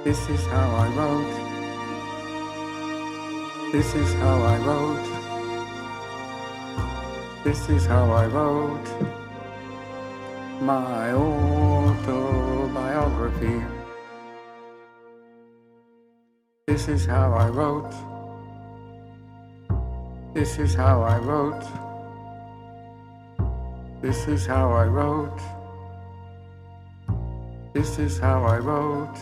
This is how I wrote. This is how I wrote. This is how I wrote my autobiography. This is how I wrote. This is how I wrote. This is how I wrote. This is how I wrote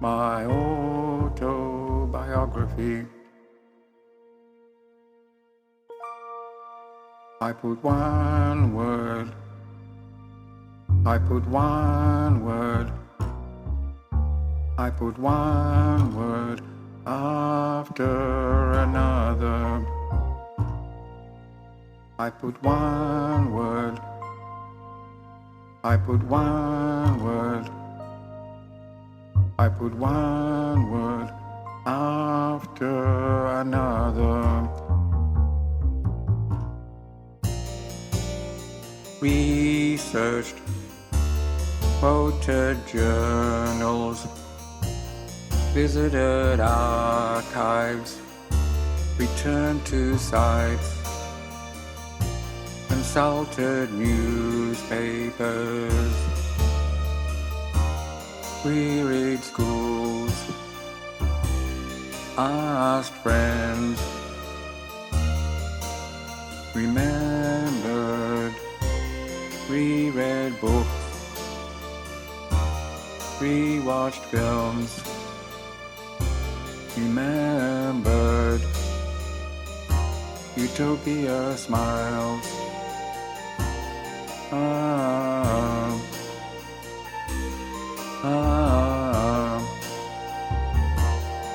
my autobiography. I put one word. I put one word. I put one word after another. I put one word. I put one word. I put one word after another. Researched, quoted journals, visited archives, returned to sites, consulted newspapers, reread schools, asked friends, remembered, reread books, rewatched films, remembered, utopia smiles.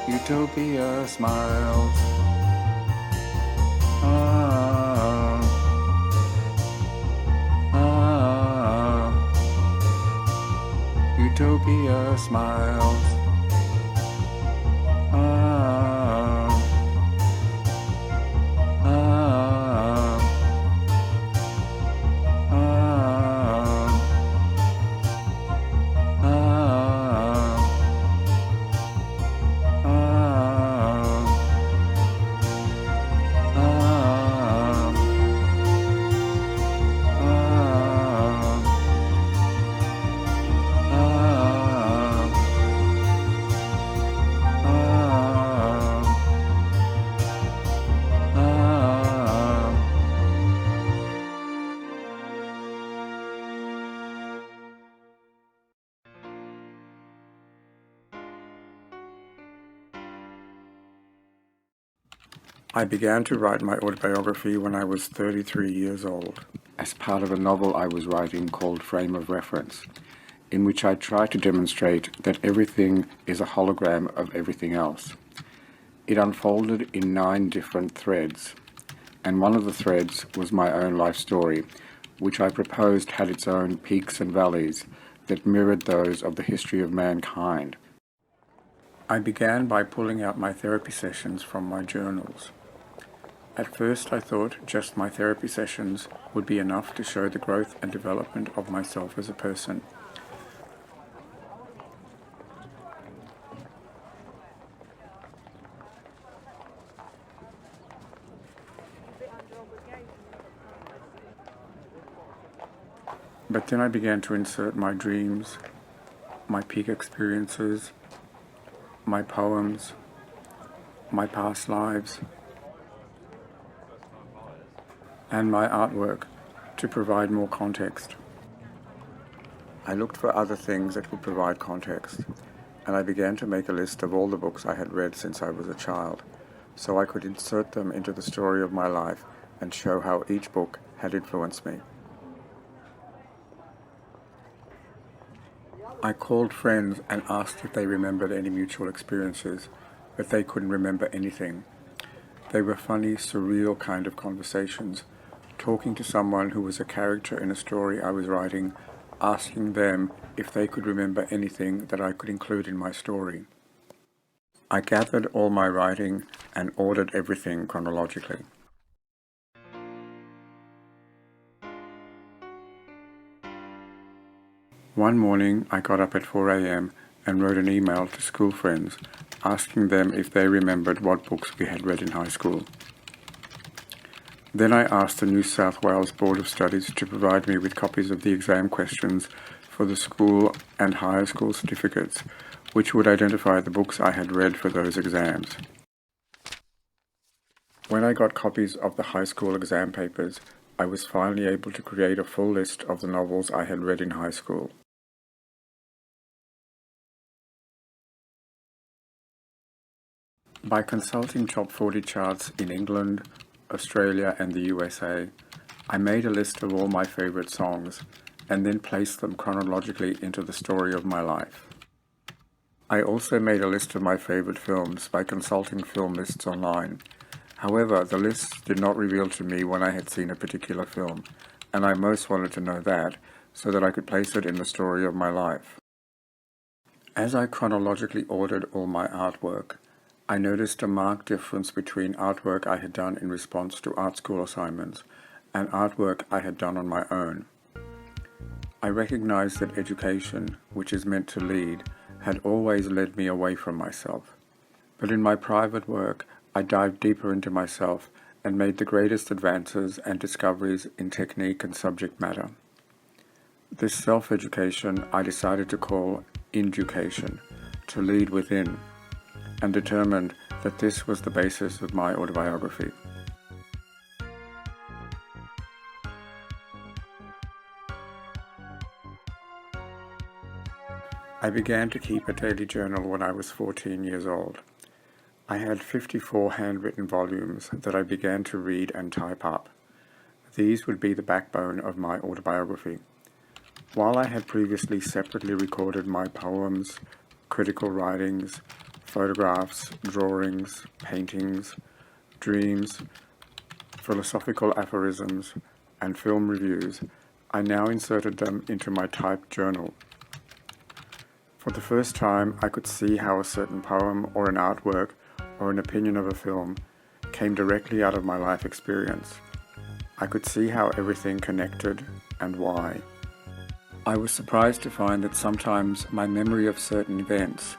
Utopia smiles. Utopia smiles. I began to write my autobiography when I was 33 years old, as part of a novel I was writing called Frame of Reference, in which I tried to demonstrate that everything is a hologram of everything else. It unfolded in 9 different threads, and one of the threads was my own life story, which I proposed had its own peaks and valleys that mirrored those of the history of mankind. I began by pulling out my therapy sessions from my journals. At first I thought just my therapy sessions would be enough to show the growth and development of myself as a person. But then I began to insert my dreams, my peak experiences, my poems, my past lives, and my artwork to provide more context. I looked for other things that would provide context, and I began to make a list of all the books I had read since I was a child, so I could insert them into the story of my life and show how each book had influenced me. I called friends and asked if they remembered any mutual experiences, but they couldn't remember anything. They were funny, surreal kind of conversations, talking to someone who was a character in a story I was writing, asking them if they could remember anything that I could include in my story. I gathered all my writing and ordered everything chronologically. One morning, I got up at 4 a.m. and wrote an email to school friends, asking them if they remembered what books we had read in high school. Then I asked the New South Wales Board of Studies to provide me with copies of the exam questions for the school and higher school certificates, which would identify the books I had read for those exams. When I got copies of the high school exam papers, I was finally able to create a full list of the novels I had read in high school. By consulting top 40 charts in England, Australia and the USA, I made a list of all my favorite songs and then placed them chronologically into the story of my life. I also made a list of my favorite films by consulting film lists online. However, the lists did not reveal to me when I had seen a particular film, and I most wanted to know that so that I could place it in the story of my life. As I chronologically ordered all my artwork, I noticed a marked difference between artwork I had done in response to art school assignments and artwork I had done on my own. I recognized that education, which is meant to lead, had always led me away from myself. But in my private work, I dived deeper into myself and made the greatest advances and discoveries in technique and subject matter. This self-education I decided to call inducation, to lead within, and determined that this was the basis of my autobiography. I began to keep a daily journal when I was 14 years old. I had 54 handwritten volumes that I began to read and type up. These would be the backbone of my autobiography. While I had previously separately recorded my poems, critical writings, photographs, drawings, paintings, dreams, philosophical aphorisms, and film reviews, I now inserted them into my typed journal. For the first time, I could see how a certain poem or an artwork or an opinion of a film came directly out of my life experience. I could see how everything connected and why. I was surprised to find that sometimes my memory of certain events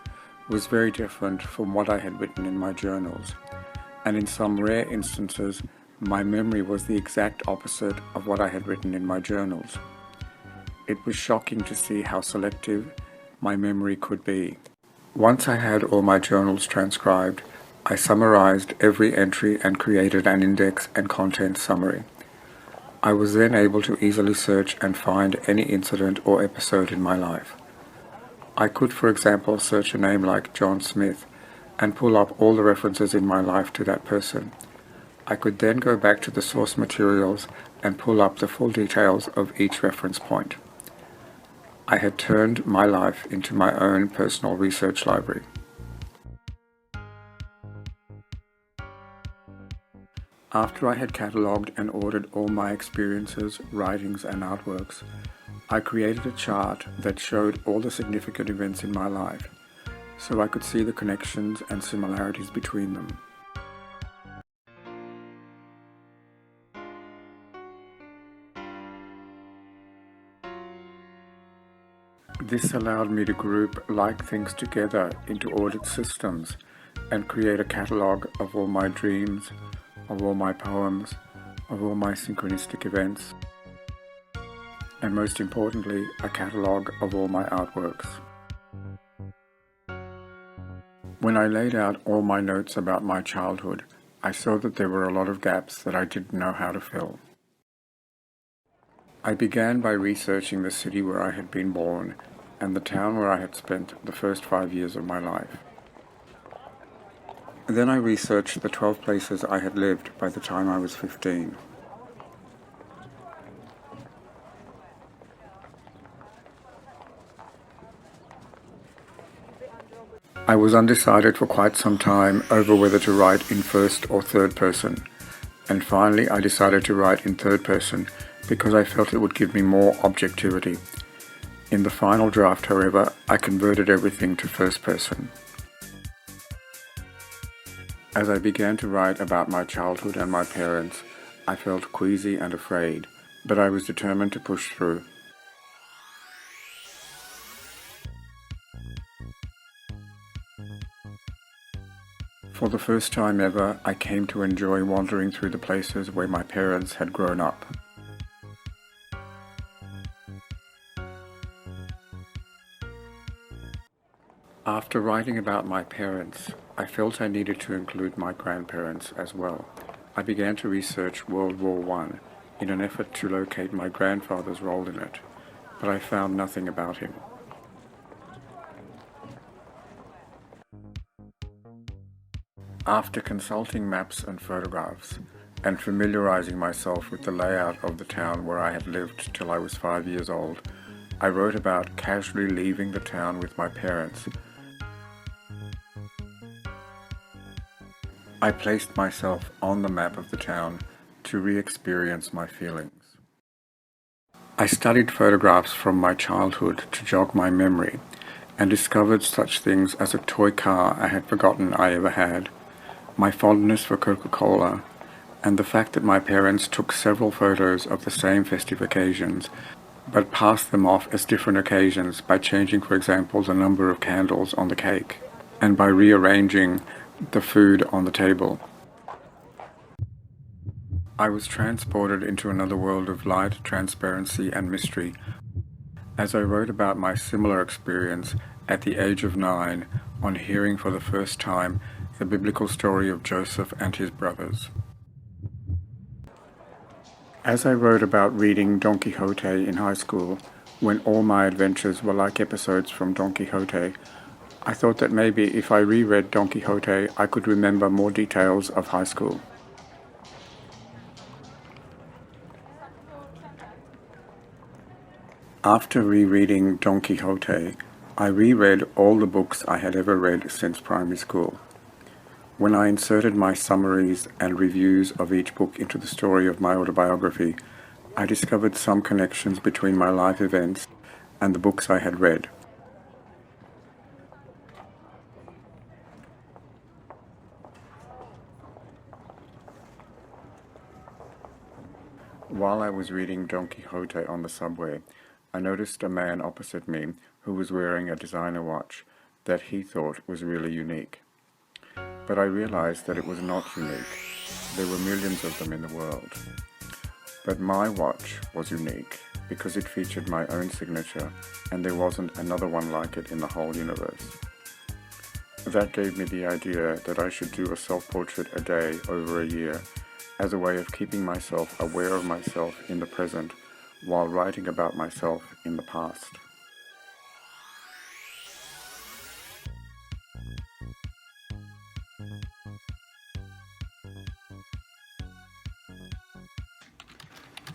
was very different from what I had written in my journals, and in some rare instances, my memory was the exact opposite of what I had written in my journals. It was shocking to see how selective my memory could be. Once I had all my journals transcribed, I summarized every entry and created an index and content summary. I was then able to easily search and find any incident or episode in my life. I could, for example, search a name like John Smith and pull up all the references in my life to that person. I could then go back to the source materials and pull up the full details of each reference point. I had turned my life into my own personal research library. After I had catalogued and ordered all my experiences, writings, and artworks, I created a chart that showed all the significant events in my life, so I could see the connections and similarities between them. This allowed me to group like things together into ordered systems and create a catalogue of all my dreams, of all my poems, of all my synchronistic events, and most importantly, a catalogue of all my artworks. When I laid out all my notes about my childhood, I saw that there were a lot of gaps that I didn't know how to fill. I began by researching the city where I had been born and the town where I had spent the first 5 years of my life. Then I researched the 12 places I had lived by the time I was 15. I was undecided for quite some time over whether to write in first or third person, and finally I decided to write in third person because I felt it would give me more objectivity. In the final draft, however, I converted everything to first person. As I began to write about my childhood and my parents, I felt queasy and afraid, but I was determined to push through. For the first time ever, I came to enjoy wandering through the places where my parents had grown up. After writing about my parents, I felt I needed to include my grandparents as well. I began to research World War I in an effort to locate my grandfather's role in it, but I found nothing about him. After consulting maps and photographs, and familiarizing myself with the layout of the town where I had lived till I was 5 years old, I wrote about casually leaving the town with my parents. I placed myself on the map of the town to re-experience my feelings. I studied photographs from my childhood to jog my memory, and discovered such things as a toy car I had forgotten I ever had, my fondness for Coca-Cola, and the fact that my parents took several photos of the same festive occasions, but passed them off as different occasions by changing, for example, the number of candles on the cake, and by rearranging the food on the table. I was transported into another world of light, transparency, and mystery as I wrote about my similar experience at the age of 9 on hearing for the first time the biblical story of Joseph and his brothers. As I wrote about reading Don Quixote in high school, when all my adventures were like episodes from Don Quixote, I thought that maybe if I reread Don Quixote, I could remember more details of high school. After rereading Don Quixote, I reread all the books I had ever read since primary school. When I inserted my summaries and reviews of each book into the story of my autobiography, I discovered some connections between my life events and the books I had read. While I was reading Don Quixote on the subway, I noticed a man opposite me who was wearing a designer watch that he thought was really unique. But I realized that it was not unique. There were millions of them in the world. But my watch was unique because it featured my own signature, and there wasn't another one like it in the whole universe. That gave me the idea that I should do a self-portrait a day over a year as a way of keeping myself aware of myself in the present while writing about myself in the past.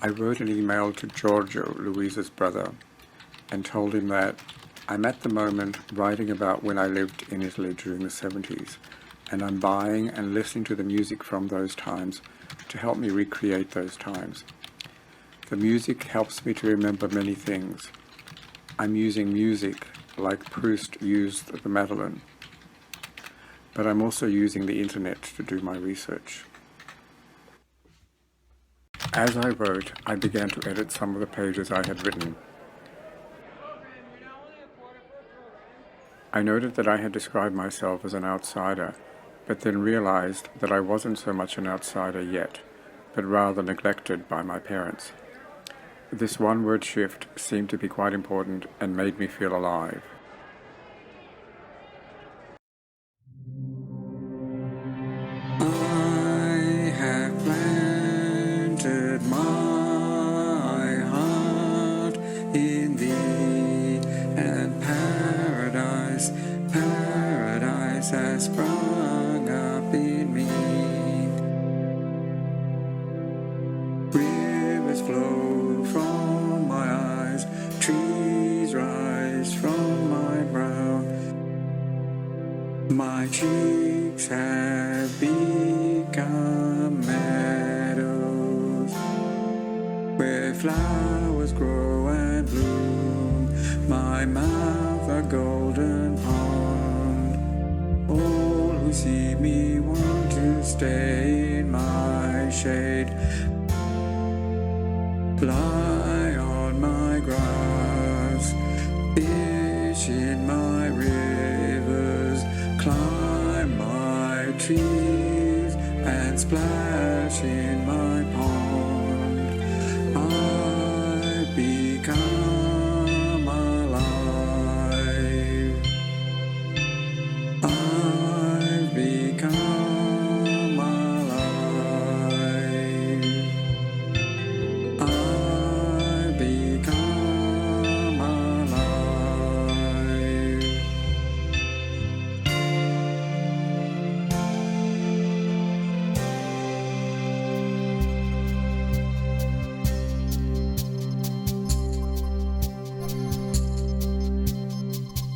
I wrote an email to Giorgio, Louisa's brother, and told him that I'm at the moment writing about when I lived in Italy during the 70s, and I'm buying and listening to the music from those times to help me recreate those times. The music helps me to remember many things. I'm using music like Proust used the Madeleine, but I'm also using the internet to do my research. As I wrote, I began to edit some of the pages I had written. I noted that I had described myself as an outsider, but then realized that I wasn't so much an outsider yet, but rather neglected by my parents. This one-word shift seemed to be quite important and made me feel alive. I have planted my My cheeks have become meadows where flowers grow and bloom, my mouth a golden pond. All who see me want to stay in my shade, lie on my grass, fish in my rivers, climb my trees and splash in my pond. I've become alive. I've become alive. I've become alive.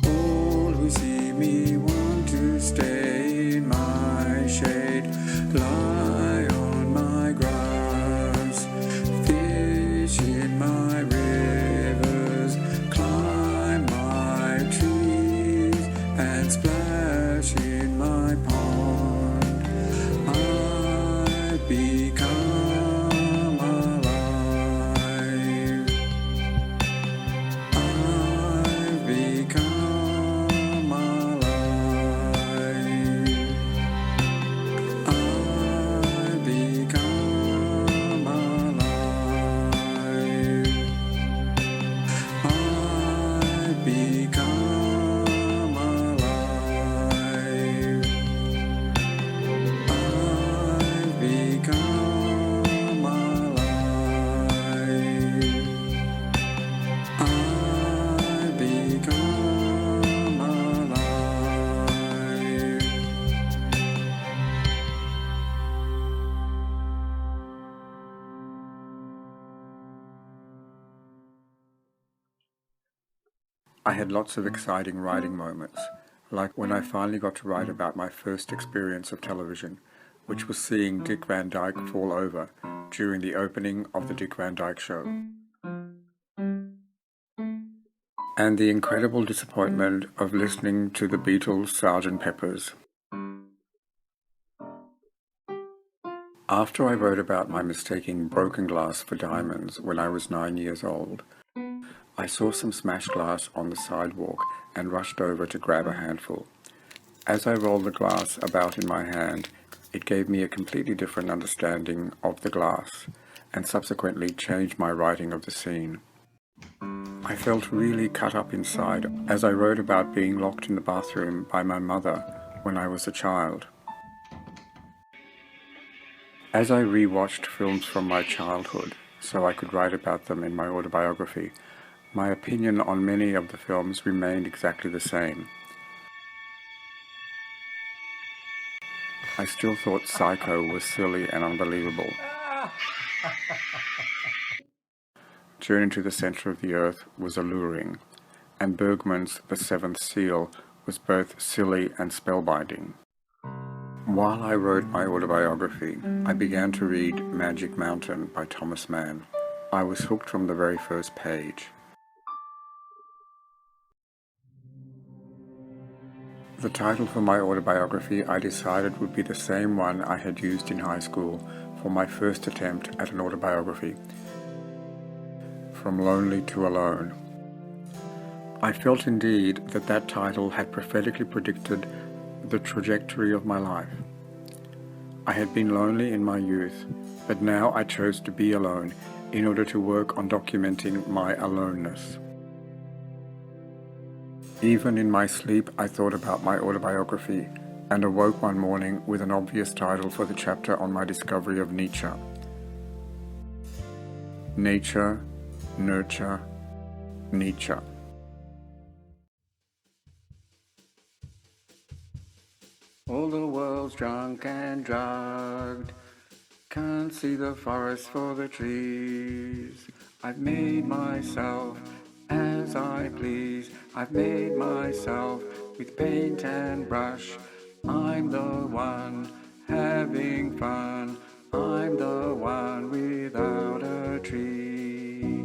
All who see me want to stay in my shade, lie on my grass, fish in my rivers, climb my trees and splash in my pond. I've become alive. I've become alive. I've become alive. I've become alive. I've become alive. I've become alive. I had lots of exciting writing moments, like when I finally got to write about my first experience of television, which was seeing Dick Van Dyke fall over during the opening of The Dick Van Dyke Show. And the incredible disappointment of listening to the Beatles' Sgt. Pepper's. After I wrote about my mistaking broken glass for diamonds when I was 9 years old, I saw some smashed glass on the sidewalk and rushed over to grab a handful. As I rolled the glass about in my hand, it gave me a completely different understanding of the glass, and subsequently changed my writing of the scene. I felt really cut up inside as I wrote about being locked in the bathroom by my mother when I was a child. As I re-watched films from my childhood so I could write about them in my autobiography, my opinion on many of the films remained exactly the same. I still thought Psycho was silly and unbelievable. Journey to the Center of the Earth was alluring, and Bergman's The Seventh Seal was both silly and spellbinding. While I wrote my autobiography, I began to read Magic Mountain by Thomas Mann. I was hooked from the very first page. The title for my autobiography I decided would be the same one I had used in high school for my first attempt at an autobiography, From Lonely to Alone. I felt indeed that that title had prophetically predicted the trajectory of my life. I had been lonely in my youth, but now I chose to be alone in order to work on documenting my aloneness. Even in my sleep, I thought about my autobiography and awoke one morning with an obvious title for the chapter on my discovery of Nietzsche. Nature, Nurture, Nietzsche. All the world's drunk and drugged, can't see the forest for the trees. I've made myself as I please. I've made myself with paint and brush, I'm the one having fun. I'm the one without a tree.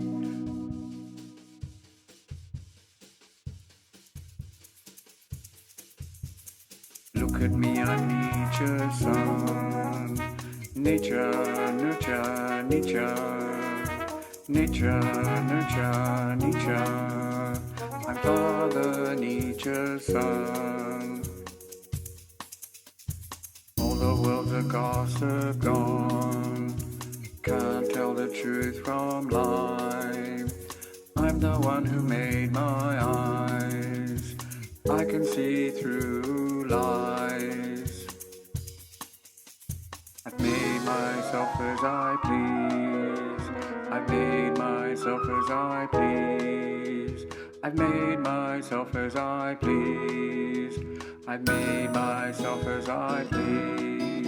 Look at me, I'm nature's son. Nature, nurture, nature. Nature, nurture, nature. I'm Father Nature's son. All the world's a gossip gone. Can't tell the truth from lie. I'm the one who made my eyes. I can see through lies. I've made myself as I please. I've made myself as I please. I've made myself as I please. I've made myself as I please.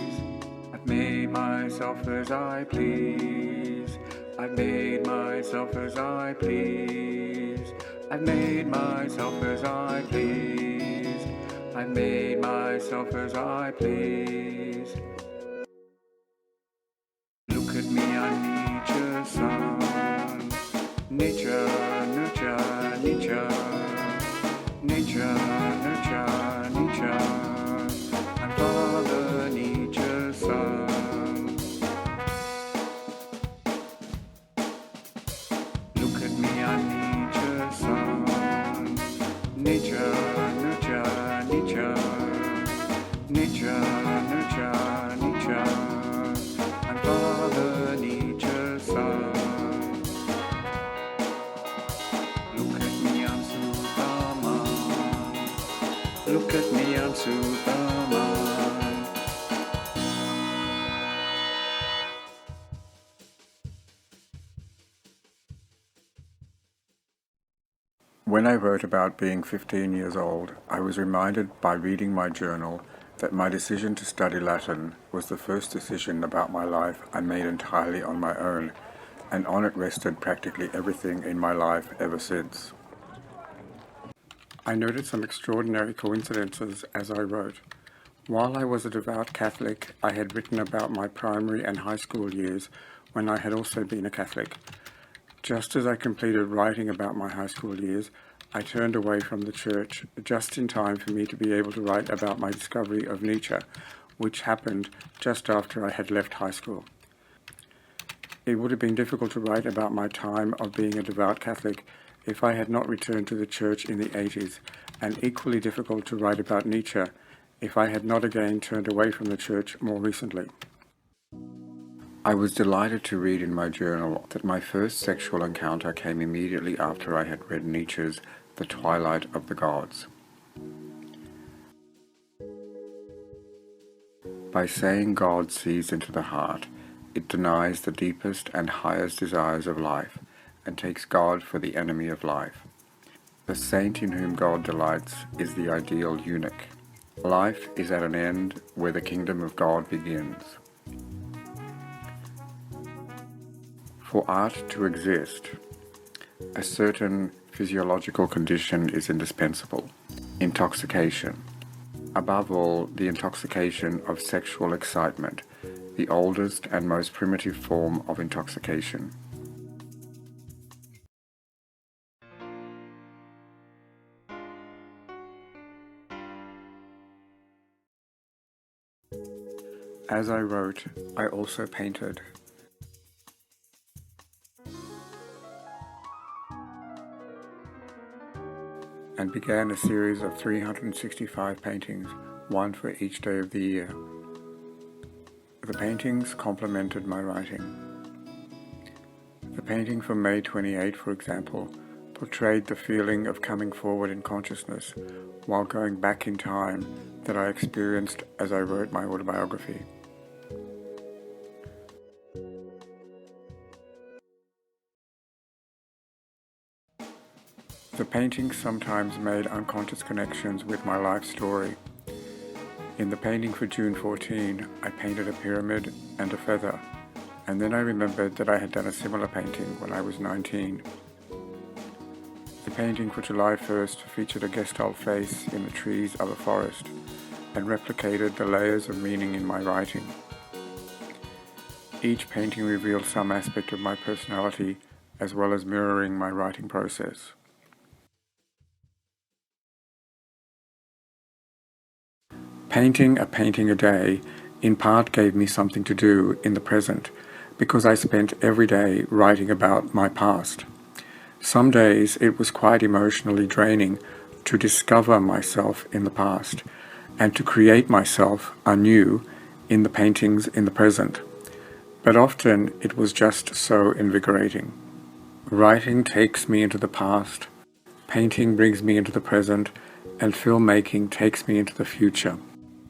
I've made myself as I please. I've made myself as I please. I've made myself as I please. I've made myself as I please. Look at me, I'm nature's son. Nature, nurture, nature. Nature, nurture, nature. I'm Father Nature's son. Look at me, I'm nature's son. Nature, nurture, nature. Nature, nurture, nature. I'm Father Nature's son. Look at me, I'm Superman. Look at me, I'm Superman. When I wrote about being 15 years old, I was reminded by reading my journal that my decision to study Latin was the first decision about my life I made entirely on my own, and on it rested practically everything in my life ever since. I noted some extraordinary coincidences as I wrote. While I was a devout Catholic, I had written about my primary and high school years when I had also been a Catholic. Just as I completed writing about my high school years, I turned away from the church just in time for me to be able to write about my discovery of Nietzsche, which happened just after I had left high school. It would have been difficult to write about my time of being a devout Catholic if I had not returned to the church in the 80s, and equally difficult to write about Nietzsche if I had not again turned away from the church more recently. I was delighted to read in my journal that my first sexual encounter came immediately after I had read Nietzsche's The Twilight of the Gods. By saying God sees into the heart, it denies the deepest and highest desires of life, and takes God for the enemy of life. The saint in whom God delights is the ideal eunuch. Life is at an end where the kingdom of God begins. For art to exist, a certain physiological condition is indispensable: intoxication. Above all, the intoxication of sexual excitement, the oldest and most primitive form of intoxication. As I wrote, I also painted. And began a series of 365 paintings, one for each day of the year. The paintings complemented my writing. The painting for May 28, for example, portrayed the feeling of coming forward in consciousness while going back in time that I experienced as I wrote my autobiography. The paintings sometimes made unconscious connections with my life story. In the painting for June 14, I painted a pyramid and a feather, and then I remembered that I had done a similar painting when I was 19. The painting for July 1st featured a Gestalt face in the trees of a forest, and replicated the layers of meaning in my writing. Each painting revealed some aspect of my personality, as well as mirroring my writing process. Painting a painting a day in part gave me something to do in the present, because I spent every day writing about my past. Some days it was quite emotionally draining to discover myself in the past and to create myself anew in the paintings in the present. But often it was just so invigorating. Writing takes me into the past, painting brings me into the present, and filmmaking takes me into the future.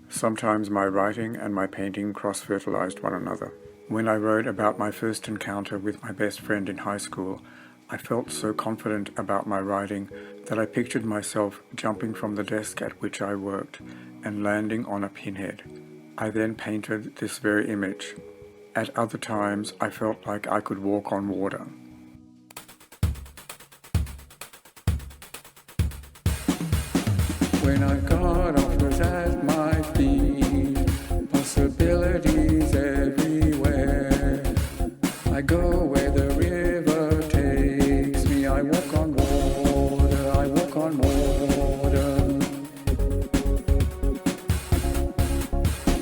Sometimes my writing and my painting cross-fertilized one another. When I wrote about my first encounter with my best friend in high school, I felt so confident about my writing that I pictured myself jumping from the desk at which I worked and landing on a pinhead. I then painted this very image. At other times, I felt like I could walk on water. When I got offers at my feet, possibilities everywhere. I go where the river takes me. I walk on water, I walk on water.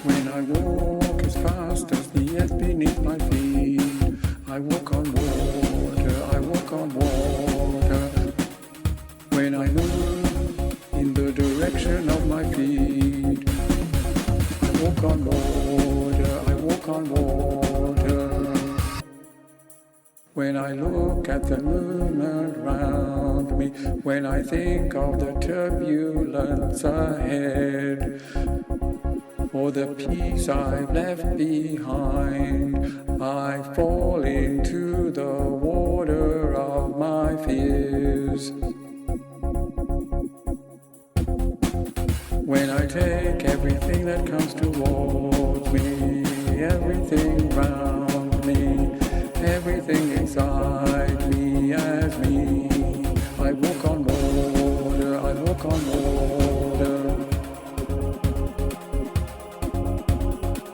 When I walk as fast as the earth beneath my feet, I walk on water, I walk on water. When I move in the direction of my feet, I walk on water, I walk on water. When I look at the movement around me, when I think of the turbulence ahead, or the peace I've left behind, I fall into the water of my fears. When I take everything that comes towards me, everything round me, everything inside me as me, I walk on water, I walk on water.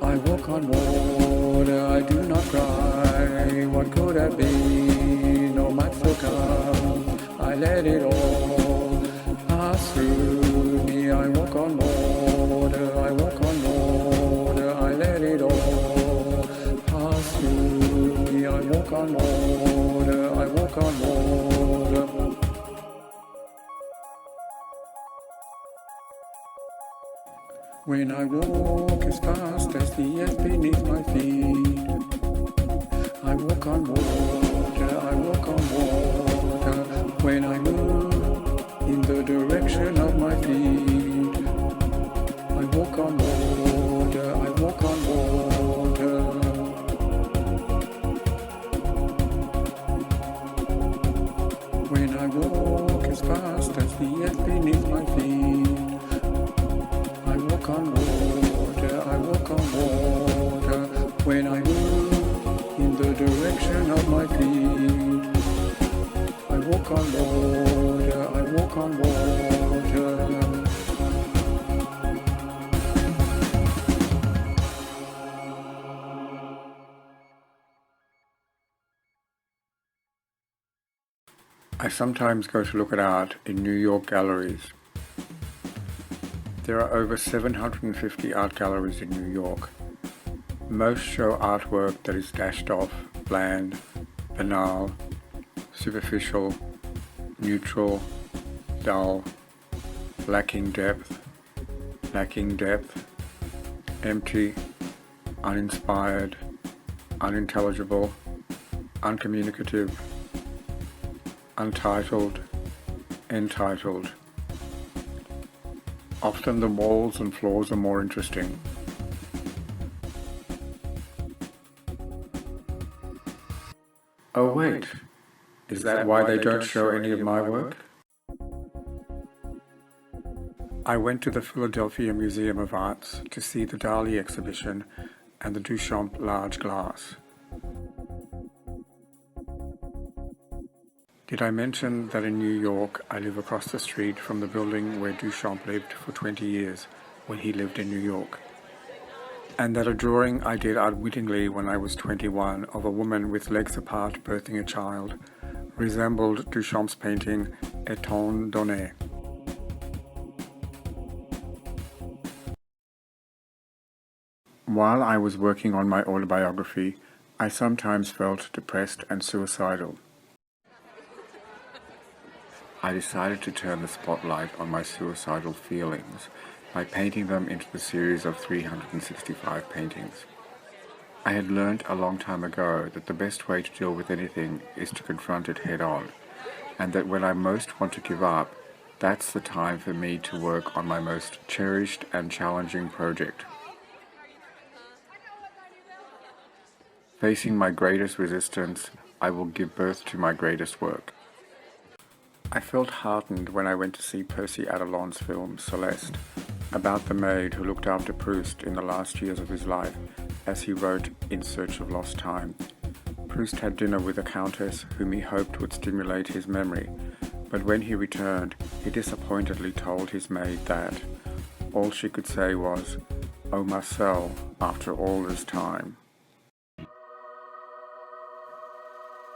I walk on water, I do not cry. What could have been or might still come, I let it all pass through me. I walk on water, I walk on water, I let it all pass through me. I walk on water, I walk on water. When I walk as fast as the earth beneath my feet, I walk on water, I walk on water. When I move in the direction of my feet, I walk on water, I walk on water. When I walk as fast as the earth beneath my feet, I walk on water, I walk on water. When I move in the direction of my feet, I walk on water, I walk on water. I sometimes go to look at art in New York galleries. There are over 750 art galleries in New York. Most show artwork that is dashed off, bland, banal, superficial, neutral, dull, lacking depth, empty, uninspired, unintelligible, uncommunicative, untitled, entitled. Often the walls and floors are more interesting. Oh wait, is that why they don't show any of my work? I went to the Philadelphia Museum of Arts to see the Dali exhibition and the Duchamp large glass. Did I mention that in New York I live across the street from the building where Duchamp lived for 20 years, when he lived in New York, and that a drawing I did unwittingly when I was 21 of a woman with legs apart birthing a child resembled Duchamp's painting Étant donné. While I was working on my autobiography, I sometimes felt depressed and suicidal. I decided to turn the spotlight on my suicidal feelings by painting them into the series of 365 paintings. I had learned a long time ago that the best way to deal with anything is to confront it head on, and that when I most want to give up, that's the time for me to work on my most cherished and challenging project. Facing my greatest resistance, I will give birth to my greatest work. I felt heartened when I went to see Percy Adalon's film Celeste, about the maid who looked after Proust in the last years of his life, as he wrote In Search of Lost Time. Proust had dinner with a countess whom he hoped would stimulate his memory, but when he returned, he disappointedly told his maid that all she could say was, "Oh Marcel, after all this time."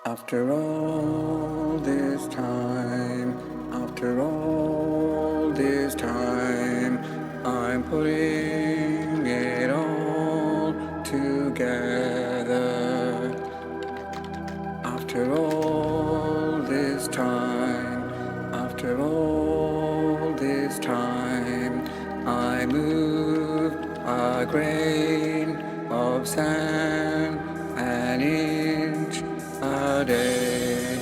After all this time, after all this time, I'm putting it all together. After all this time, after all this time, I moved a grain of sand an inch a day.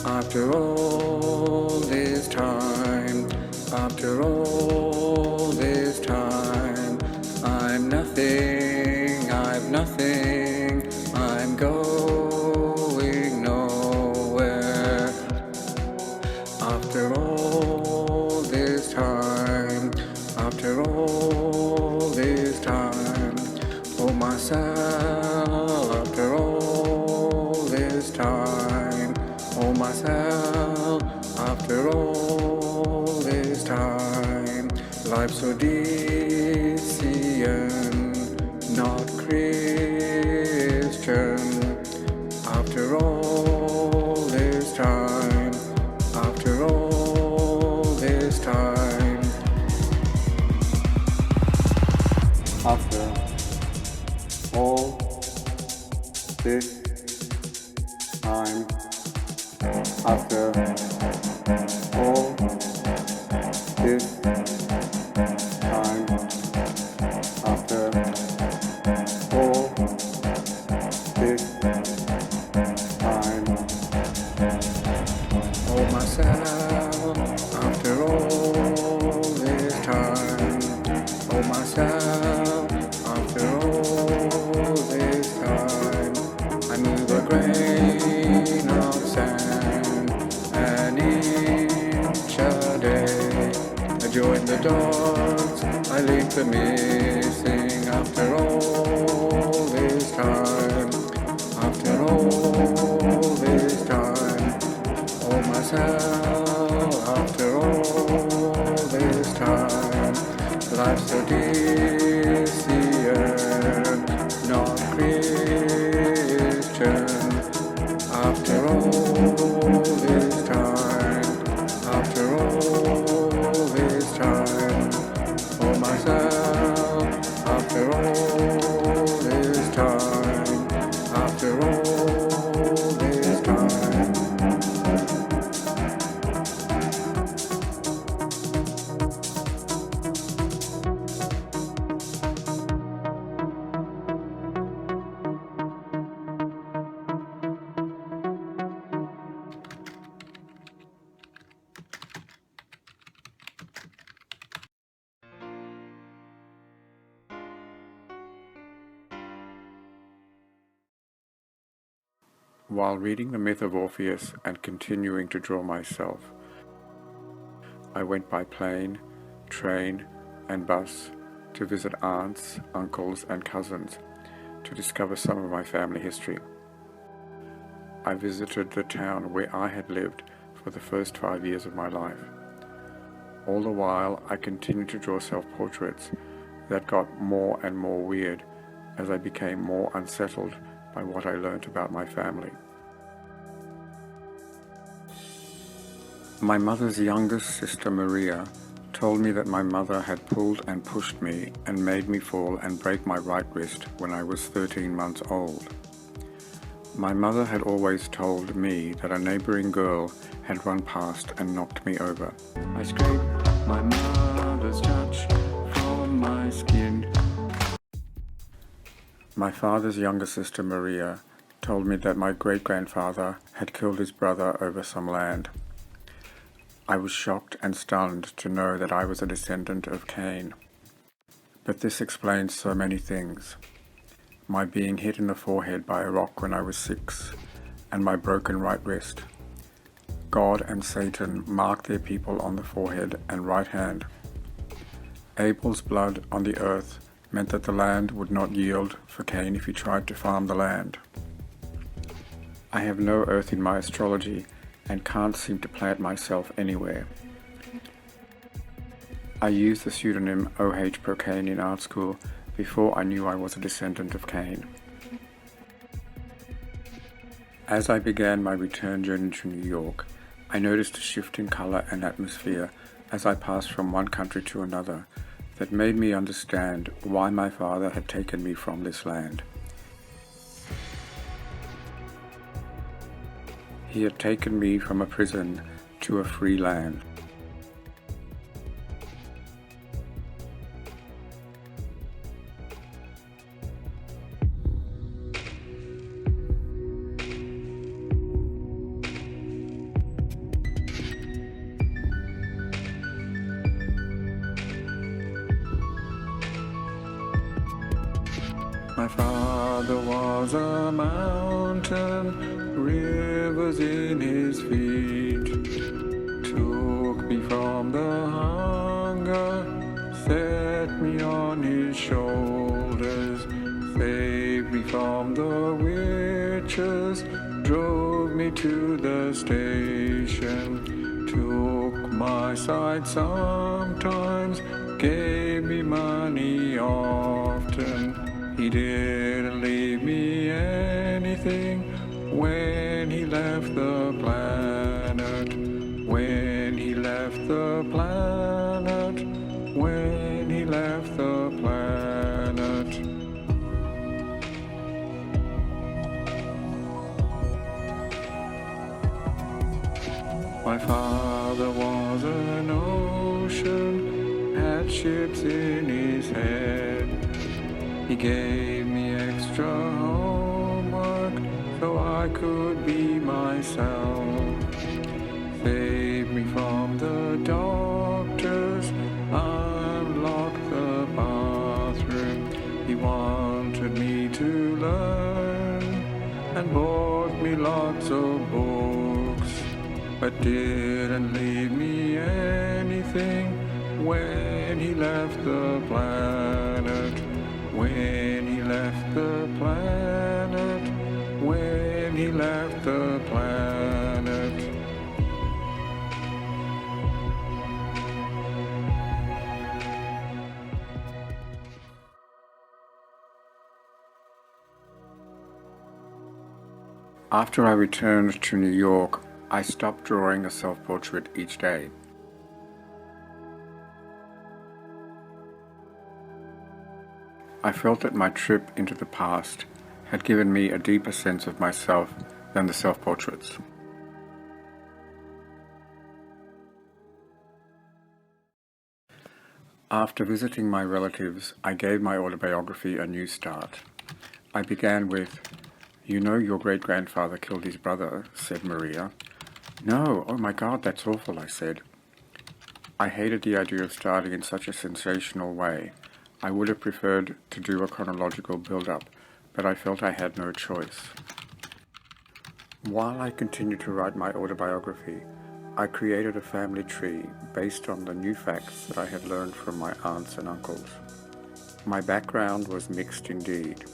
After all this time, after all this time, I'm nothing, I've nothing, I'm going nowhere. After all this time, after all this time, oh myself, after all this time, oh myself, after all this time, life's Odyssean, not Christian. After all this time, after all this time, after all this time, after all this time, after all this time, oh myself, after all this time, oh myself, after all this time, I move a grain of sand an inch a day. I join the dots, I link the missing. After all this time, after all this time, oh myself, after all this time, life's Odyssean, not Christian. After all this time, after all this time, oh myself, after all this time, after all this time. While reading The Myth of Orpheus and continuing to draw myself, I went by plane, train, and bus to visit aunts, uncles, and cousins to discover some of my family history. I visited the town where I had lived for the first 5 years of my life. All the while, I continued to draw self-portraits that got more and more weird as I became more unsettled by what I learnt about my family. My mother's youngest sister, Maria, told me that my mother had pulled and pushed me and made me fall and break my right wrist when I was 13 months old. My mother had always told me that a neighboring girl had run past and knocked me over. I scraped my mother's touch from my skin. My father's younger sister, Maria, told me that my great-grandfather had killed his brother over some land. I was shocked and stunned to know that I was a descendant of Cain. But this explains so many things. My being hit in the forehead by a rock when I was 6, and my broken right wrist. God and Satan marked their people on the forehead and right hand. Abel's blood on the earth meant that the land would not yield for Cain if he tried to farm the land. I have no earth in my astrology and can't seem to plant myself anywhere. I used the pseudonym O.H. Procane in art school before I knew I was a descendant of Cain. As I began my return journey to New York, I noticed a shift in color and atmosphere as I passed from one country to another that made me understand why my father had taken me from this land. He had taken me from a prison to a free land. My father was a mountain, rivers in his feet, took me from the hunger, set me on his shoulders, saved me from the witches, drove me to the station, took my side sometimes, gave me money often. He didn't leave me anything when he left the planet, when he left the planet, when he left the planet. My father was an ocean, had ships in his head. He gave me extra homework so I could be myself. Saved me from the doctors, unlocked the bathroom. He wanted me to learn and bought me lots of books, but didn't leave me anything when he left the planet. When he left the planet, when he left the planet. After I returned to New York, I stopped drawing a self-portrait each day. I felt that my trip into the past had given me a deeper sense of myself than the self-portraits. After visiting my relatives, I gave my autobiography a new start. I began with, "You know your great-grandfather killed his brother," said Maria. "No, oh my God, that's awful," I said. I hated the idea of starting in such a sensational way. I would have preferred to do a chronological build-up, but I felt I had no choice. While I continued to write my autobiography, I created a family tree based on the new facts that I had learned from my aunts and uncles. My background was mixed indeed.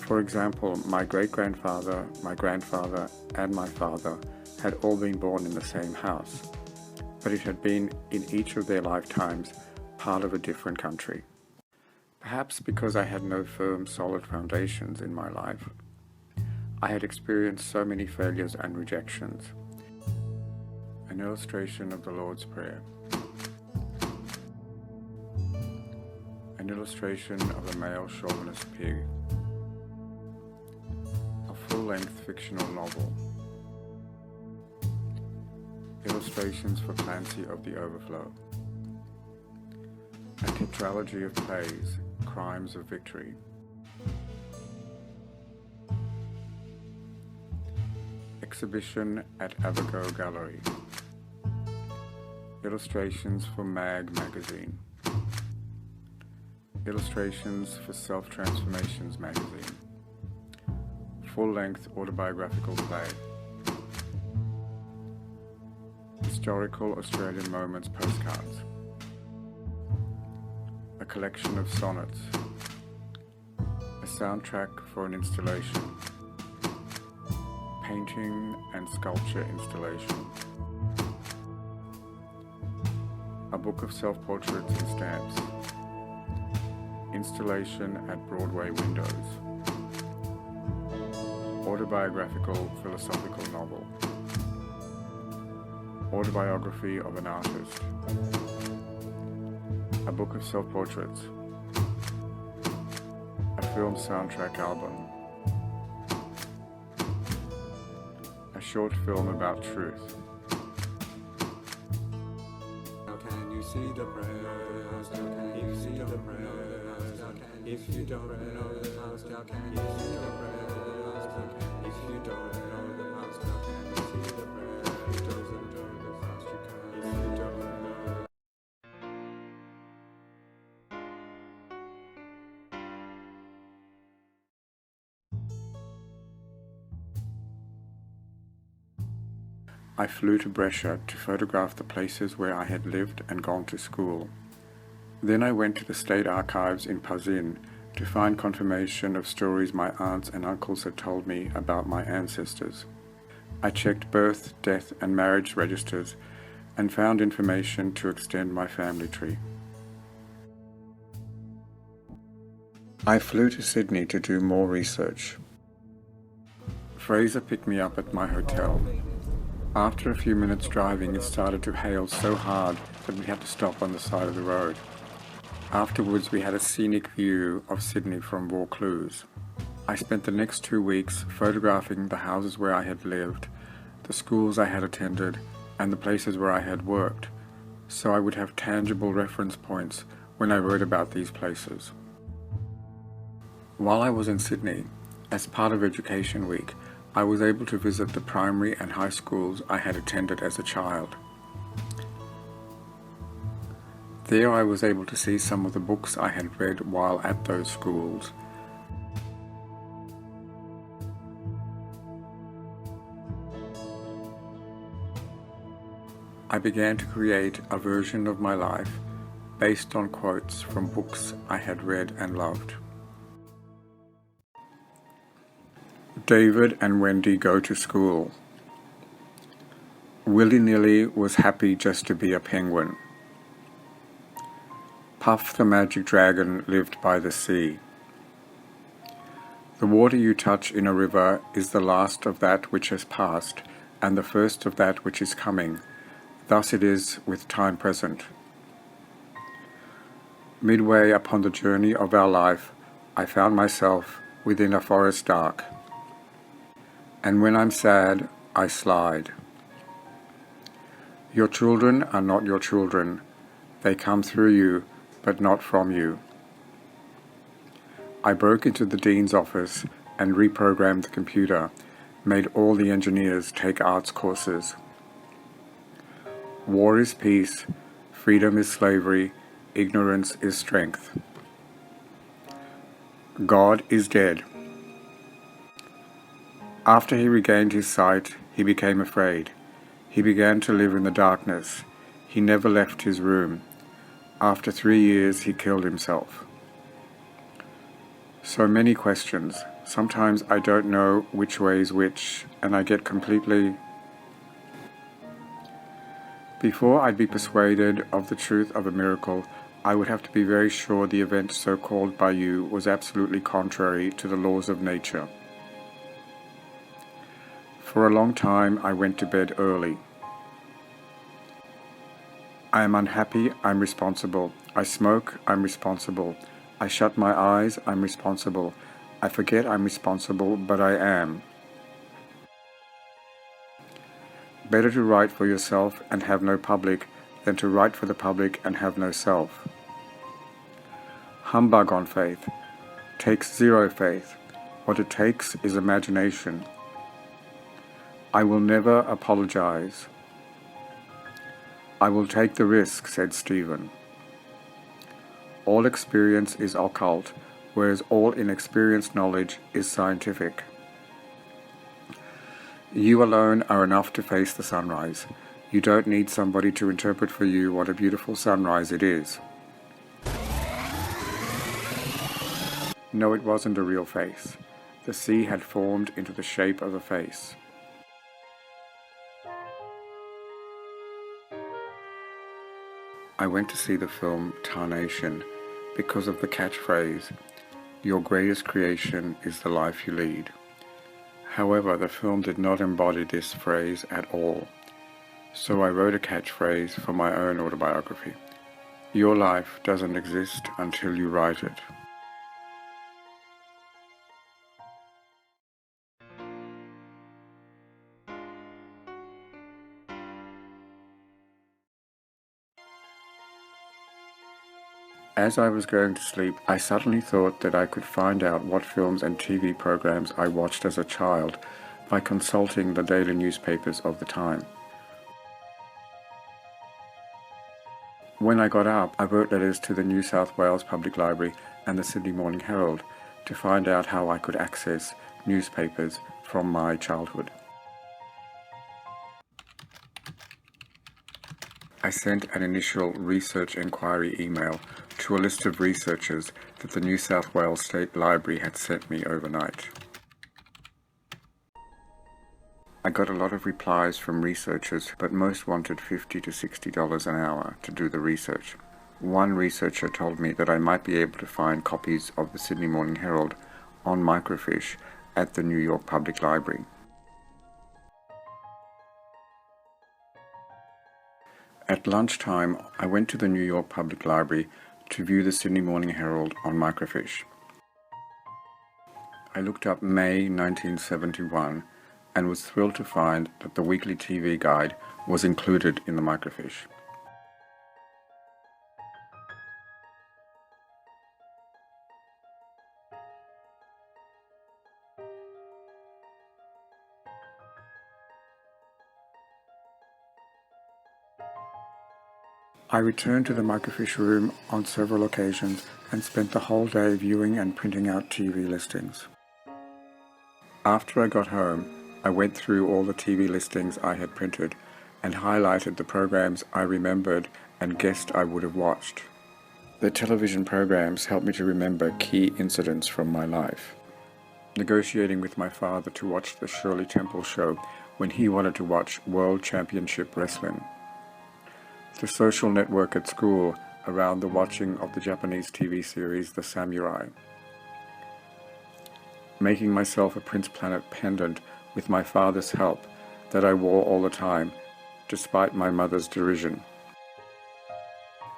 For example, my great-grandfather, my grandfather, and my father had all been born in the same house. but it had been in each of their lifetimes part of a different country. Perhaps because I had no firm, solid foundations in my life, I had experienced so many failures and rejections. An illustration of the Lord's Prayer. An illustration of a male chauvinist pig. A full-length fictional novel. Illustrations for Clancy of the Overflow. A tetralogy of plays, Crimes of Victory. Exhibition at Abago Gallery. Illustrations for Mag Magazine. Illustrations for Self-Transformations Magazine. Full-length autobiographical play. Historical Australian Moments postcards. A collection of sonnets. A soundtrack for an installation. Painting and sculpture installation. A book of self-portraits and stamps. Installation at Broadway windows. Autobiographical philosophical novel. Autobiography of an artist. A book of self-portraits. A film soundtrack album. A short film about truth. How can you see the rest? How can you see the rest? If you don't know the past, how can you see the rest? If you don't know the past, how can you see the rest? Doesn't know the past, you can. If you don't know. I flew to Brescia to photograph the places where I had lived and gone to school. Then I went to the State Archives in Pazin to find confirmation of stories my aunts and uncles had told me about my ancestors. I checked birth, death, and marriage registers and found information to extend my family tree. I flew to Sydney to do more research. Fraser picked me up at my hotel. After a few minutes driving, it started to hail so hard that we had to stop on the side of the road. Afterwards, we had a scenic view of Sydney from Vaucluse. I spent the next 2 weeks photographing the houses where I had lived, the schools I had attended, and the places where I had worked, so I would have tangible reference points when I wrote about these places. While I was in Sydney, as part of Education Week, I was able to visit the primary and high schools I had attended as a child. There I was able to see some of the books I had read while at those schools. I began to create a version of my life based on quotes from books I had read and loved. David and Wendy go to school. Willy-nilly was happy just to be a penguin. Puff the magic dragon lived by the sea. The water you touch in a river is the last of that which has passed, and the first of that which is coming. Thus it is with time present. Midway upon the journey of our life, I found myself within a forest dark. And when I'm sad, I slide. Your children are not your children. They come through you, but not from you. I broke into the dean's office and reprogrammed the computer, made all the engineers take arts courses. War is peace, freedom is slavery, ignorance is strength. God is dead. After he regained his sight, he became afraid. He began to live in the darkness. He never left his room. After 3 years, he killed himself. So many questions. Sometimes I don't know which way is which, and I get completely... Before I'd be persuaded of the truth of a miracle, I would have to be very sure the event so called by you was absolutely contrary to the laws of nature. For a long time, I went to bed early. I am unhappy, I'm responsible. I smoke, I'm responsible. I shut my eyes, I'm responsible. I forget I'm responsible, but I am. Better to write for yourself and have no public than to write for the public and have no self. Humbug on faith. Takes zero faith. What it takes is imagination. I will never apologize. I will take the risk, said Stephen. All experience is occult, whereas all inexperienced knowledge is scientific. You alone are enough to face the sunrise. You don't need somebody to interpret for you what a beautiful sunrise it is. No, it wasn't a real face. The sea had formed into the shape of a face. I went to see the film Tarnation because of the catchphrase, "Your greatest creation is the life you lead." However, the film did not embody this phrase at all. So I wrote a catchphrase for my own autobiography. Your life doesn't exist until you write it. As I was going to sleep, I suddenly thought that I could find out what films and TV programs I watched as a child by consulting the daily newspapers of the time. When I got up, I wrote letters to the New South Wales Public Library and the Sydney Morning Herald to find out how I could access newspapers from my childhood. I sent an initial research inquiry email to a list of researchers that the New South Wales State Library had sent me overnight. I got a lot of replies from researchers, but most wanted $50 to $60 an hour to do the research. One researcher told me that I might be able to find copies of the Sydney Morning Herald on microfiche at the New York Public Library. At lunchtime, I went to the New York Public Library to view the Sydney Morning Herald on microfiche. I looked up May 1971 and was thrilled to find that the weekly TV guide was included in the microfiche. I returned to the microfiche room on several occasions and spent the whole day viewing and printing out TV listings. After I got home, I went through all the TV listings I had printed and highlighted the programs I remembered and guessed I would have watched. The television programs helped me to remember key incidents from my life. Negotiating with my father to watch the Shirley Temple show when he wanted to watch World Championship Wrestling. The social network at school around the watching of the Japanese TV series The Samurai. Making myself a Prince Planet pendant with my father's help that I wore all the time, despite my mother's derision.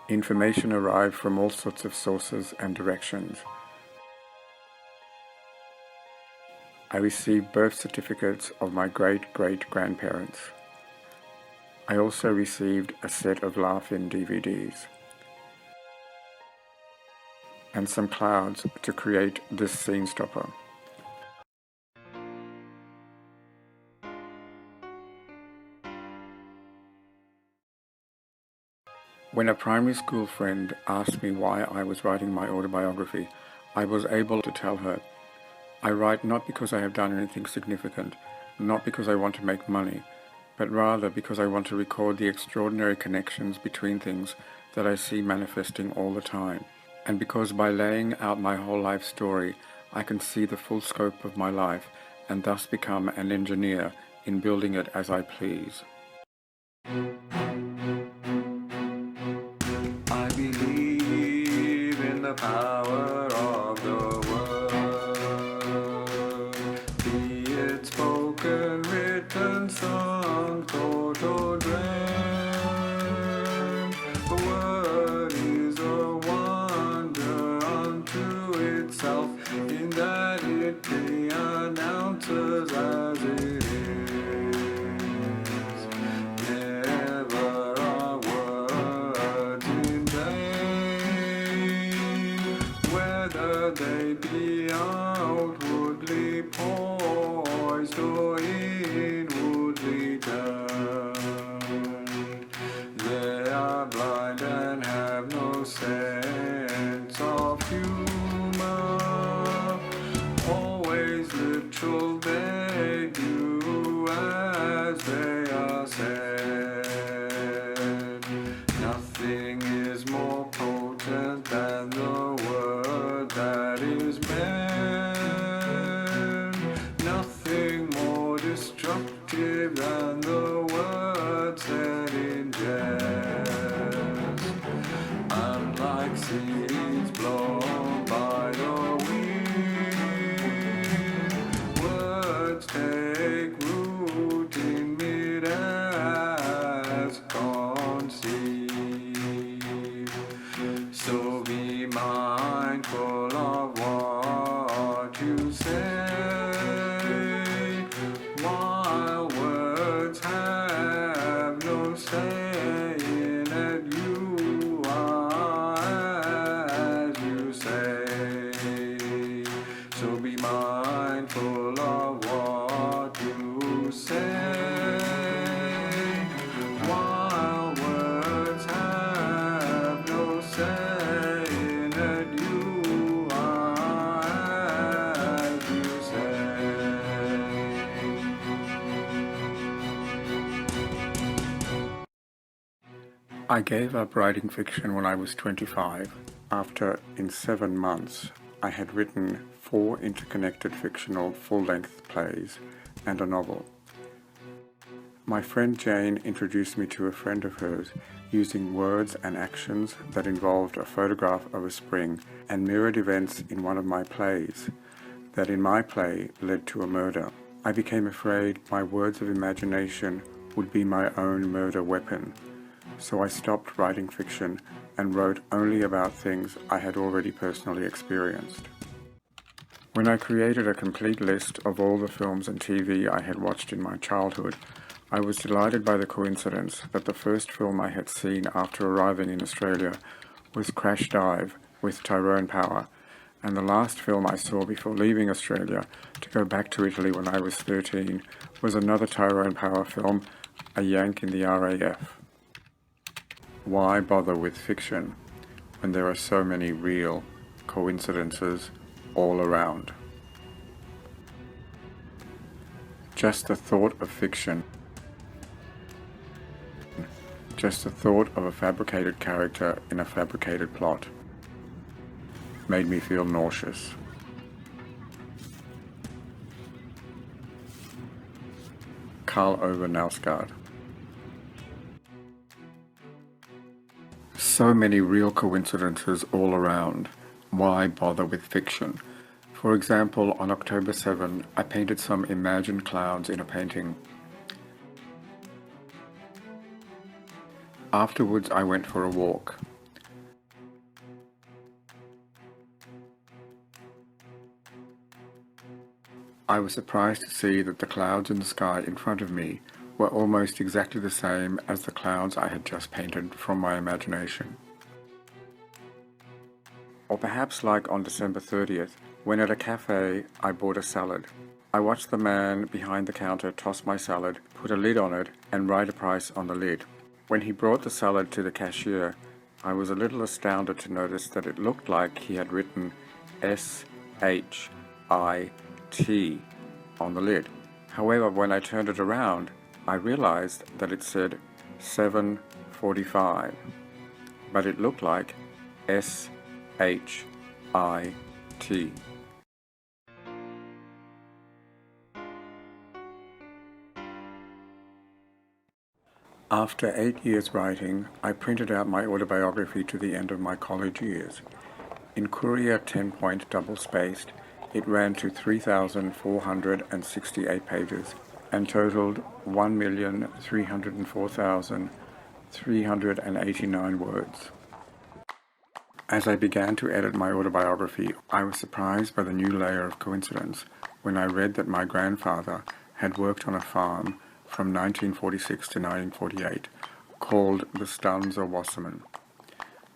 Information arrived from all sorts of sources and directions. I received birth certificates of my great-great-grandparents. I also received a set of Laugh-In DVDs and some clouds to create this scene stopper. When a primary school friend asked me why I was writing my autobiography, I was able to tell her, I write not because I have done anything significant, not because I want to make money, but rather because I want to record the extraordinary connections between things that I see manifesting all the time, and because by laying out my whole life story, I can see the full scope of my life and thus become an engineer in building it as I please. power of the word, be it spoken, written, sung, thought, or dreamt. The word is a wonder unto itself, in that it pre-announces as it is. Never are words in vain, whether they be outwardly poised or inwardly turned. They are blind and have no sense of humor, always literal they do as they are said. Nothing is more potent than the word that is meant, nothing more destructive than the word said in jest. Unlike seeds blown by the wind, words take root in mid-air as conceived. So be mindful of what you say, while words have no say in it. You are as you say. So be mindful of what you say, while words have no say in it. You are as you say. I gave up writing fiction when I was 25, after, in 7 months, I had written 4 interconnected fictional full-length plays and a novel. My friend Jane introduced me to a friend of hers using words and actions that involved a photograph of a spring and mirrored events in one of my plays that in my play led to a murder. I became afraid my words of imagination would be my own murder weapon, so I stopped writing fiction and wrote only about things I had already personally experienced. When I created a complete list of all the films and TV I had watched in my childhood, I was delighted by the coincidence that the first film I had seen after arriving in Australia was Crash Dive with Tyrone Power, and the last film I saw before leaving Australia to go back to Italy when I was 13 was another Tyrone Power film, A Yank in the RAF. Why bother with fiction when there are so many real coincidences all around? Just the thought of fiction, just the thought of a fabricated character in a fabricated plot made me feel nauseous. Karl Ove Knausgaard. So many real coincidences all around. Why bother with fiction? For example, on October 7, I painted some imagined clouds in a painting. Afterwards, I went for a walk. I was surprised to see that the clouds in the sky in front of me were almost exactly the same as the clouds I had just painted from my imagination. Or perhaps like on December 30th, when at a cafe I bought a salad. I watched the man behind the counter toss my salad, put a lid on it, and write a price on the lid. When he brought the salad to the cashier, I was a little astounded to notice that it looked like he had written SHIT on the lid. However, when I turned it around, I realized that it said 7:45, but it looked like SHIT. After 8 years writing, I printed out my autobiography to the end of my college years. In Courier 10-point double-spaced, it ran to 3,468 pages and totaled 1,304,389 words. As I began to edit my autobiography, I was surprised by the new layer of coincidence when I read that my grandfather had worked on a farm from 1946 to 1948 called the Stanza Wasserman.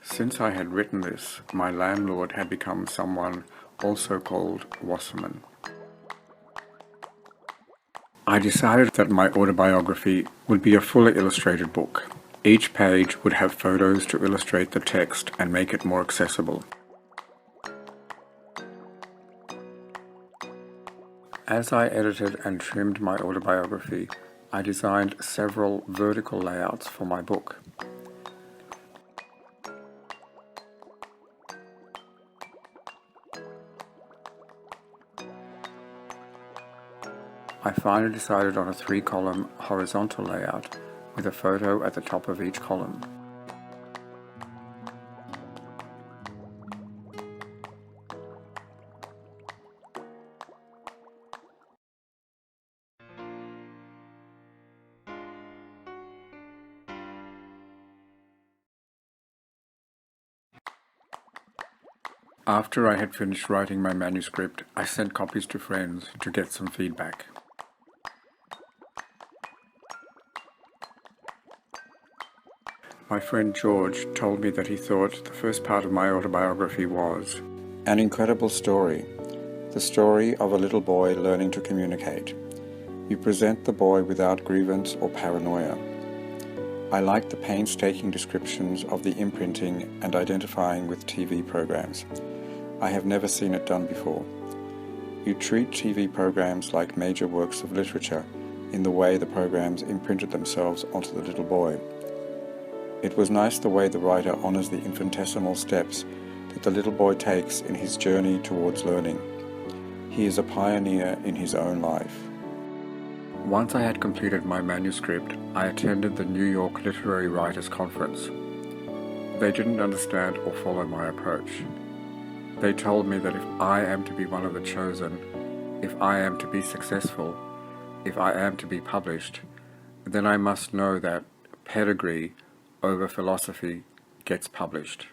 Since I had written this, my landlord had become someone also called Wasserman. I decided that my autobiography would be a fully illustrated book. Each page would have photos to illustrate the text and make it more accessible. As I edited and trimmed my autobiography, I designed several vertical layouts for my book. I finally decided on a 3-column horizontal layout with a photo at the top of each column. After I had finished writing my manuscript, I sent copies to friends to get some feedback. My friend George told me that he thought the first part of my autobiography was an incredible story, the story of a little boy learning to communicate. You present the boy without grievance or paranoia. I liked the painstaking descriptions of the imprinting and identifying with TV programs. I have never seen it done before. You treat TV programs like major works of literature in the way the programs imprinted themselves onto the little boy. It was nice the way the writer honors the infinitesimal steps that the little boy takes in his journey towards learning. He is a pioneer in his own life. Once I had completed my manuscript, I attended the New York Literary Writers Conference. They didn't understand or follow my approach. They told me that if I am to be one of the chosen, if I am to be successful, if I am to be published, then I must know that pedigree over philosophy gets published.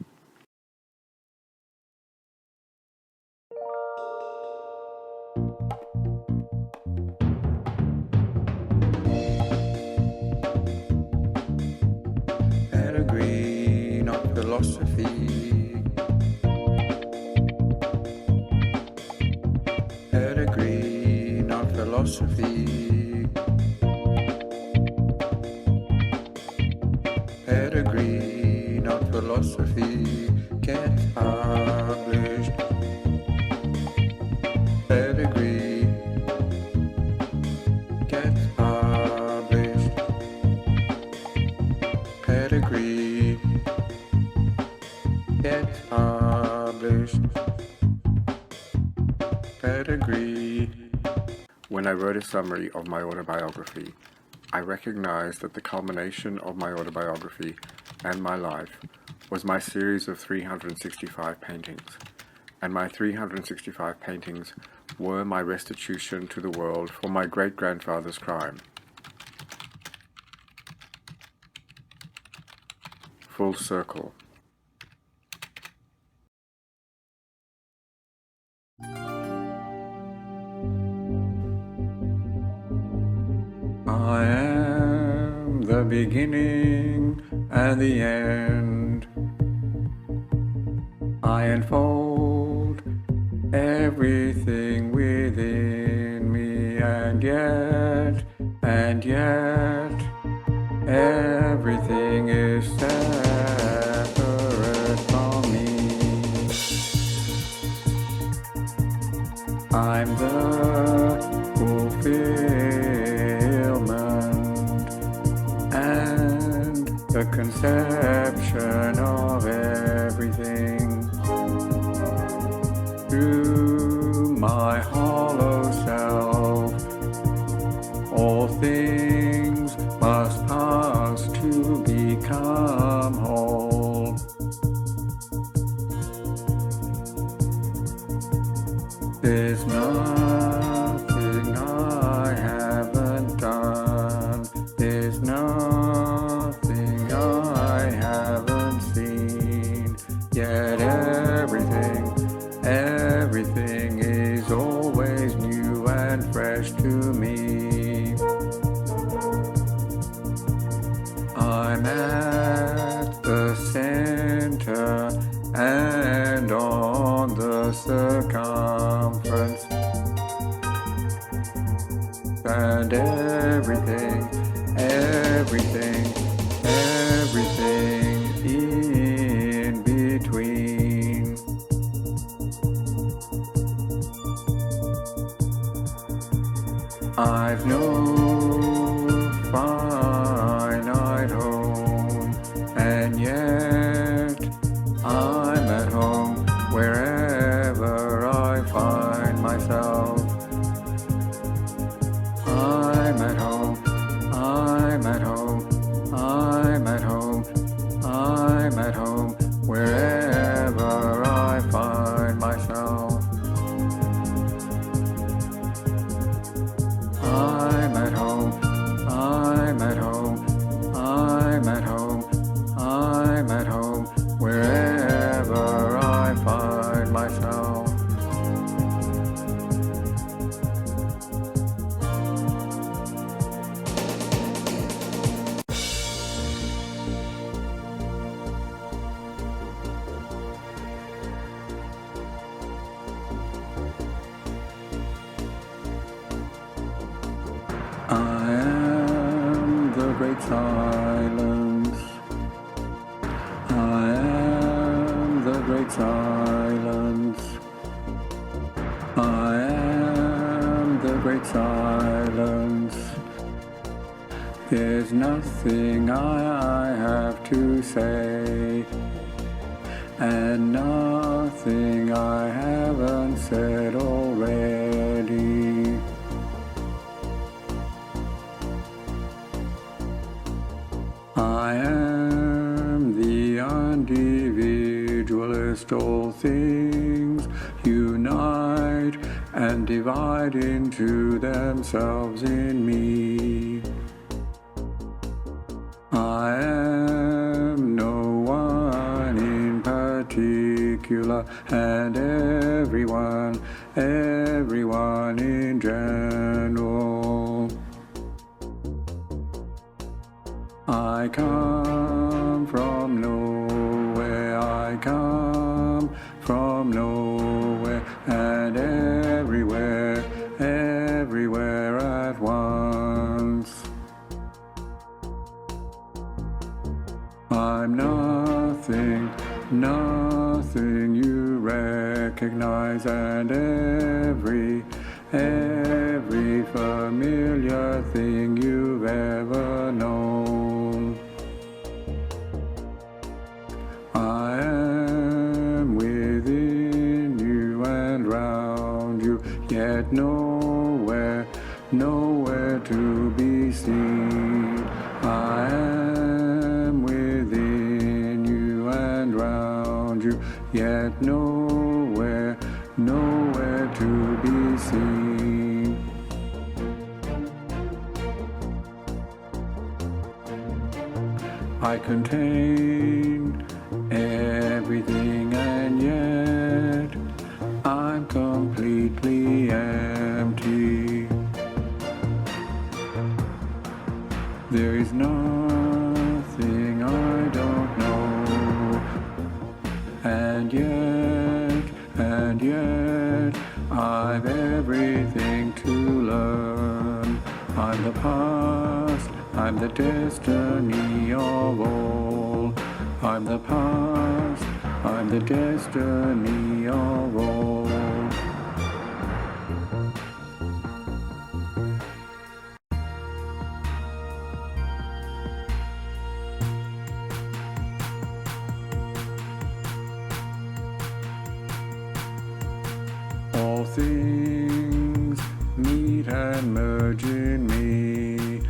Pedigree, not philosophy. Pedigree, not philosophy. Pedigree, not philosophy, gets published. Pedigree gets published. Pedigree gets published. Pedigree. When I wrote a summary of my autobiography, I recognized that the culmination of my autobiography and my life was my series of 365 paintings, and my 365 paintings were my restitution to the world for my great-grandfather's crime. Full circle. I am the beginning and the end. I unfold everything within me, and yet, everything is separate from me. I'm the fulfillment and the conception of everything. Through my hollow self, all things must pass to become whole. me. I'm at the center and on the circumference, and everything in between. I've no finite home, and yet I'm at home wherever I find myself. I'm at home, I'm at home, I'm at home, I'm at home wherever I find myself. I'm at home, I'm at home, I'm at home, I'm at home wherever I find myself. I am the great silence. I am the great silence. I am the great silence. There's nothing I have to say, and nothing I haven't said already. I am the individualist. All things unite and divide into themselves in me. I am no one in particular, and everyone in general. I come from nowhere, I come from nowhere, and everywhere at once. I'm nothing you recognize, and every familiar thing you've ever known. I am within you and round you, yet nowhere to be seen. I am within you and round you, yet nowhere to be seen. I contain everything, and yet I'm completely empty. There is nothing I don't know, and yet I've everything to learn. I'm the past, I'm the destiny of all. I'm the past, I'm the destiny of all. All things meet and merge in me.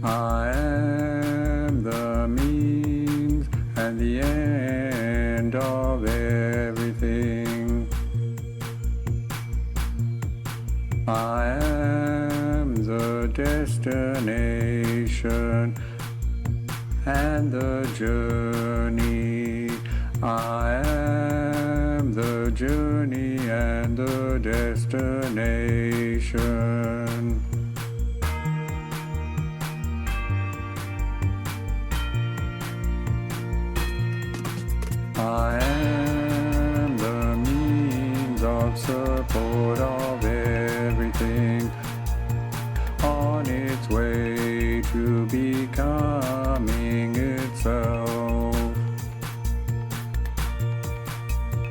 I am the means and the end of everything. I am the destination and the journey. I am the journey and the destination. I am the means of support of everything on its way to becoming itself.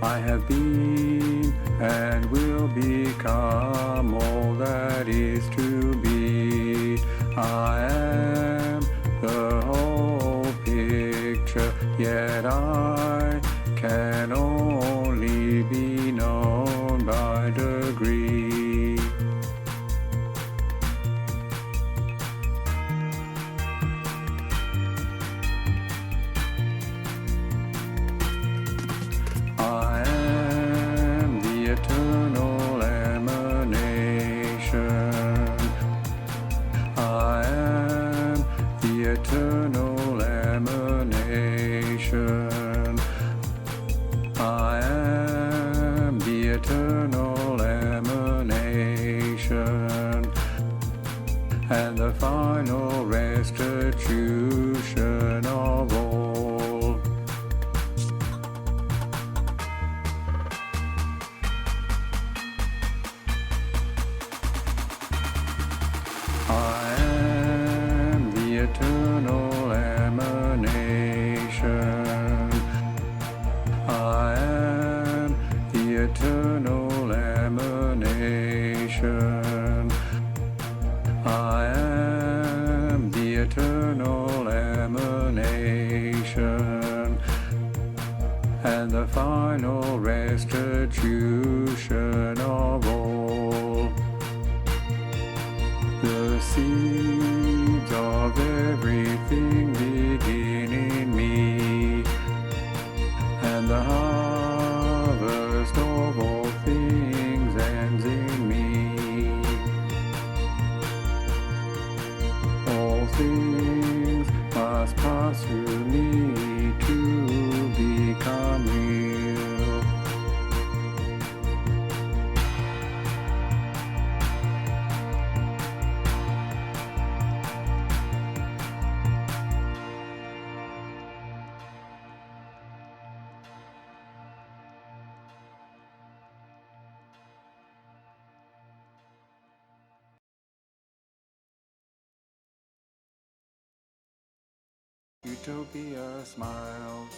I have been and will become all that is to be. I am the whole picture, yet I can only be known by degree. I am the eternal emanation. I am the eternal emanation. I am the eternal emanation, and the final restitution of all. I am the eternal emanation. I am the eternal emanation. I am the eternal emanation, and the final restitution of all. The seeds of everything begin in me, and the harvest of all things ends in me. All things must pass through me to become real. Utopia smiles.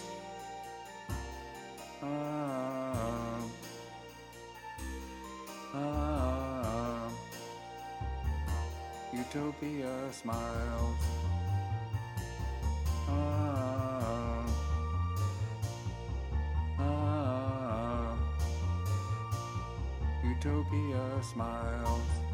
Utopia smiles. Utopia smiles.